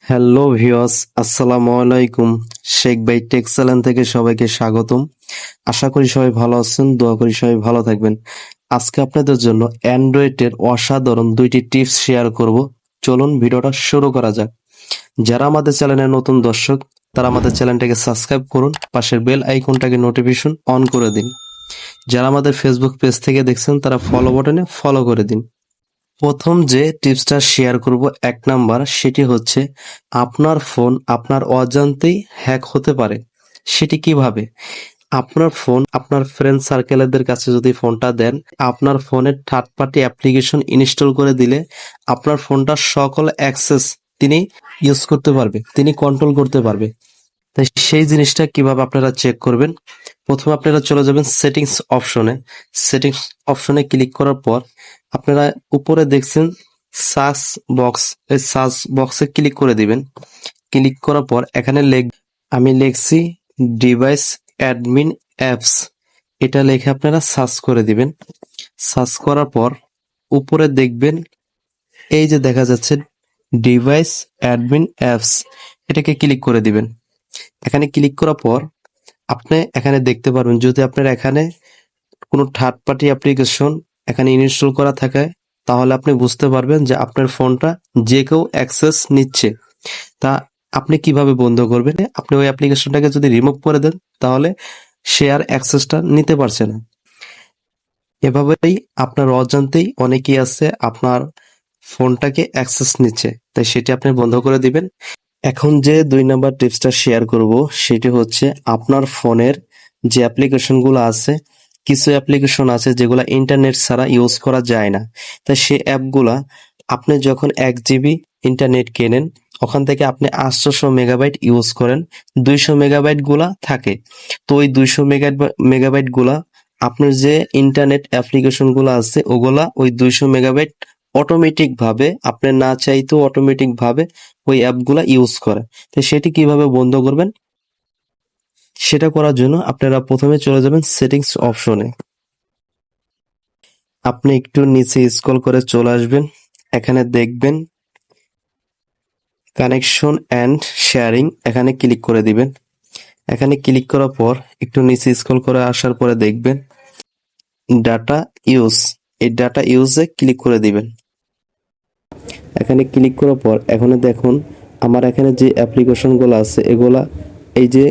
Hello viewers, আসসালামু আলাইকুম। শেখ ভাই টেক্সেলেন থেকে সবাইকে স্বাগতম। আশা করি সবাই ভালো আছেন, দোয়া করি সবাই ভালো থাকবেন। আজকে আপনাদের জন্য অ্যান্ড্রয়েডের অসাধারণ দুইটি টিপস শেয়ার করব। চলুন ভিডিওটা শুরু করা যাক। যারা আমাদের চ্যানেলের নতুন দর্শক, তারা আমাদের চ্যানেলটাকে সাবস্ক্রাইব করুন, পাশের বেল আইকনটাকে নোটিফিকেশন অন করে দিন। যারা আমাদের ফেসবুক পেজ থেকে দেখছেন, তারা ফলো বাটনে ফলো করে দিন। প্রথম যে টিপসটা শেয়ার করব, ১ নাম্বার, সেটি হচ্ছে আপনার ফোন আপনার অজান্তেই হ্যাক হতে পারে। সেটি কিভাবে? আপনার ফোন আপনার ফ্রেন্ড সার্কেলের কাছে যদি ফোনটা দেন, আপনার ফোনের থার্ড পার্টি অ্যাপ্লিকেশন ইনস্টল করে দিলে আপনার ফোনটার সকল অ্যাক্সেস তিনি ইউজ করতে পারবে, তিনি কন্ট্রোল করতে পারবে। তাই সেই জিনিসটা কিভাবে আপনারা চেক করবেন? প্রথমে আপনারা চলে যাবেন সেটিংস অপশনে। সেটিংস অপশনে ক্লিক করার পর আপনারা উপরে দেখছেন সার্চ বক্স, এই সার্চ বক্সে ক্লিক করে দিবেন। ক্লিক করার পর এখানে আমি লিখছি ডিভাইস অ্যাডমিন অ্যাপস, এটা লিখে আপনারা সার্চ করে দিবেন। সার্চ করার পর উপরে দেখবেন এই যে দেখা যাচ্ছে ডিভাইস অ্যাডমিন অ্যাপস, এটাকে ক্লিক করে দিবেন। এখানে ক্লিক করার পর আপনি এখানে দেখতে পারবেন, যদি আপনার এখানে কোনো থার্ড পার্টি অ্যাপ্লিকেশন এখানে ইনস্টল করা থাকে, তাহলে আপনি বুঝতে পারবেন যে আপনার ফোনটা যে কেউ অ্যাক্সেস নিচ্ছে। তা আপনি কিভাবে বন্ধ করবেন? আপনি ওই অ্যাপ্লিকেশনটাকে যদি রিমুভ করে দেন, তাহলে সে আর অ্যাক্সেসটা নিতে পারছে না। এভাবেই আপনার অজান্তেই অনেকেই আছে আপনার ফোনটাকে অ্যাক্সেস নিচ্ছে, তাই সেটি আপনি বন্ধ করে দিবেন। এখন যে ২ নাম্বার টিপসটা শেয়ার করব, সেটি হচ্ছে আপনার ফোনের যে অ্যাপ্লিকেশনগুলো আছে, কিছু অ্যাপ্লিকেশন আছে যেগুলা ইন্টারনেট ছাড়া ইউজ করা যায় না। তাই সেই অ্যাপগুলা আপনি যখন ১ জিবি ইন্টারনেট কেনেন, ওখান থেকে আপনি ৮০০ মেগাবাইট ইউজ করেন, ২০০ মেগাবাইট গুলা থাকে। তো ওই ২০০ মেগাবাইট গুলা আপনার যে ইন্টারনেট অ্যাপ্লিকেশন গুলা আছে, ওগুলা ওই ২০০ মেগাবাইট অটোমেটিক ভাবে, আপনি না চাইতেও অটোমেটিক ভাবে ওই অ্যাপগুলা ইউজ করে। তো সেটি কিভাবে বন্ধ করবেন? সেটা করার জন্য আপনারা প্রথমে চলে যাবেন সেটিংস অপশনে। আপনি একটু নিচে স্ক্রল করে চলে আসবেন। এখানে দেখবেন কানেকশন অ্যান্ড শেয়ারিং, এখানে ক্লিক করে দিবেন। এখানে ক্লিক করার পর একটু নিচে স্ক্রল করে আসার পরে দেখবেন ডাটা ইউজ, এই ডাটা ইউজে ক্লিক করে দিবেন। এখানে ক্লিক করার পর এখানে দেখুন আমার এখানে যে অ্যাপ্লিকেশনগুলো আছে, এগুলা এই যে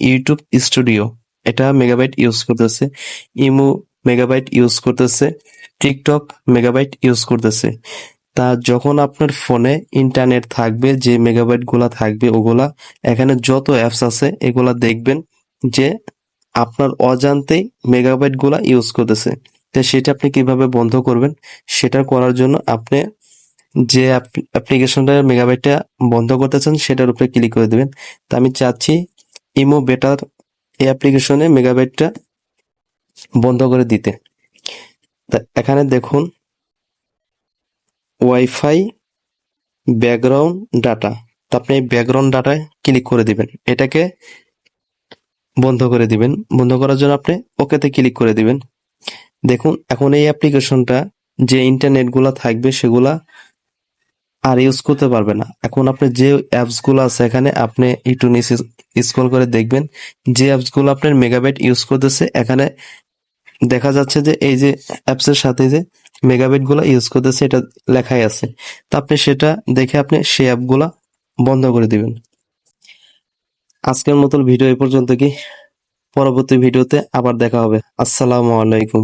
ইউটিউব স্টুডিও, এটা মেগাবাইট ইউজ করতেছে, ইমো মেগাবাইট ইউজ করতেছে, টিকটক মেগাবাইট ইউজ করতেছে। তা যখন আপনার ফোনে ইন্টারনেট থাকবে, যে মেগাবাইট গুলা থাকবে, ওগুলা এখানে যত অ্যাপস আছে এগুলা দেখবেন যে আপনার অজান্তেই মেগাবাইট গুলা ইউজ করতেছে। তো সেটা আপনি কিভাবে বন্ধ করবেন? সেটা করার জন্য আপনি যে অ্যাপ্লিকেশনটার মেগাবাইটটা বন্ধ করতে চান, সেটার উপরে ক্লিক করে দেবেন। তা আমি চাচ্ছি ইমো বেটার এই অ্যাপ্লিকেশনে মেগাবাইটটা বন্ধ করে দিতে। তা এখানে দেখুন ওয়াইফাই ব্যাকগ্রাউন্ড ডাটা, তা আপনি এই ব্যাকগ্রাউন্ড ডাটায় ক্লিক করে দিবেন, এটাকে বন্ধ করে দিবেন। বন্ধ করার জন্য আপনি ওকেতে ক্লিক করে দিবেন। দেখুন এখন এই অ্যাপ্লিকেশনটা যে ইন্টারনেট গুলা থাকবে সেগুলা আর ইউজ করতে পারবে না। এখন আপনি যে অ্যাপস গুলো আছে এখানে আপনি একটু নিচে স্ক্রল করে দেখবেন যে অ্যাপস গুলো আপনার মেগাবাইট ইউজ করতেছে, এখানে দেখা যাচ্ছে যে এই যে অ্যাপস এর সাথে যে মেগাবাইট গুলা ইউজ করতেছে এটা লেখাই আছে। তা আপনি সেটা দেখে আপনি সেই অ্যাপগুলা বন্ধ করে দিবেন। আজকের মতন ভিডিও এই পর্যন্ত। পরবর্তী ভিডিওতে আবার দেখা হবে। আসসালামু আলাইকুম।